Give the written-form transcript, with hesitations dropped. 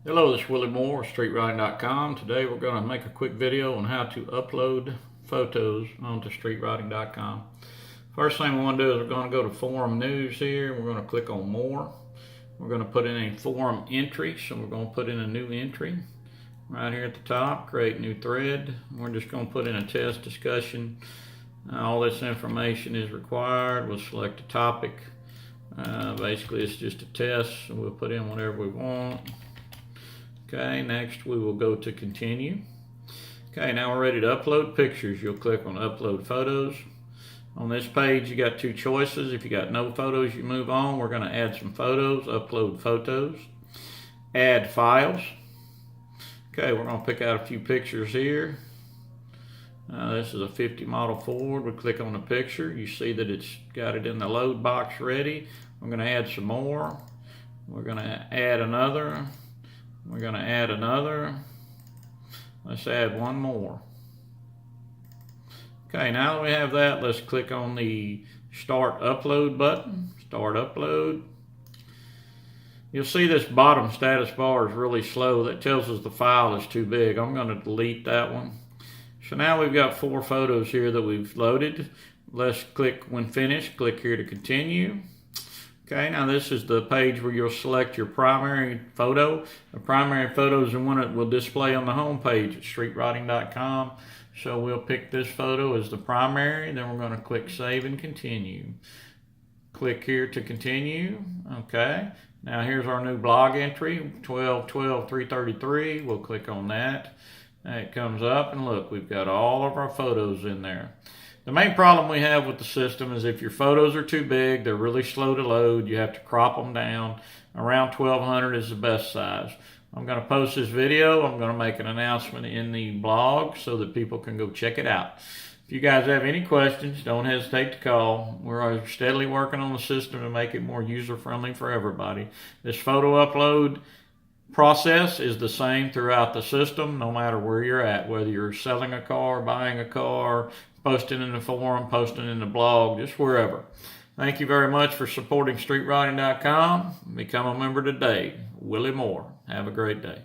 Hello, this is Willie Moore, StreetRodding.com. Today we're going to make a quick video on how to upload photos onto StreetRodding.com. First thing we want to do is we're going to go to Forum News here. We're going to click on More. We're going to put in a forum entry, so we're going to put in a new entry. Right here at the top, create new thread. We're just going to put in a test discussion. All this information is required. We'll select a topic. Basically, it's just a test, so we'll put in whatever we want. Okay, next we will go to continue. Okay, now we're ready to upload pictures. You'll click on upload photos. On this page you got two choices. If you got no photos, you move on. We're going to add some photos, upload photos, add files. Okay, we're going to pick out a few pictures here. This is a 50 model Ford. We click on the picture. You see that it's got it in the load box ready. We're going to add some more. We're going to add another. We're going to add another. Let's add one more. Okay, now that we have that, let's click on the Start Upload button. Start Upload. You'll see this bottom status bar is really slow. That tells us the file is too big. I'm going to delete that one. So now we've got 4 photos here that we've loaded. Let's click when finished. Click here to continue. Okay, now this is the page where you'll select your primary photo. The primary photo is the one that will display on the home page at StreetRodding.com. So we'll pick this photo as the primary, then we're going to click Save and Continue. Click here to continue. Okay, now here's our new blog entry, 12/12/333. We'll click on that. It comes up and look, we've got all of our photos in there. The main problem we have with the system is if your photos are too big, they're really slow to load, you have to crop them down. Around 1200 is the best size. I'm going to post this video. I'm going to make an announcement in the blog so that people can go check it out. If you guys have any questions, don't hesitate to call. We're steadily working on the system to make it more user-friendly for everybody. This photo upload process is the same throughout the system, no matter where you're at, whether you're selling a car, buying a car, posting in the forum, posting in the blog, just wherever. Thank you very much for supporting StreetRodding.com. Become a member today. Willie Moore. Have a great day.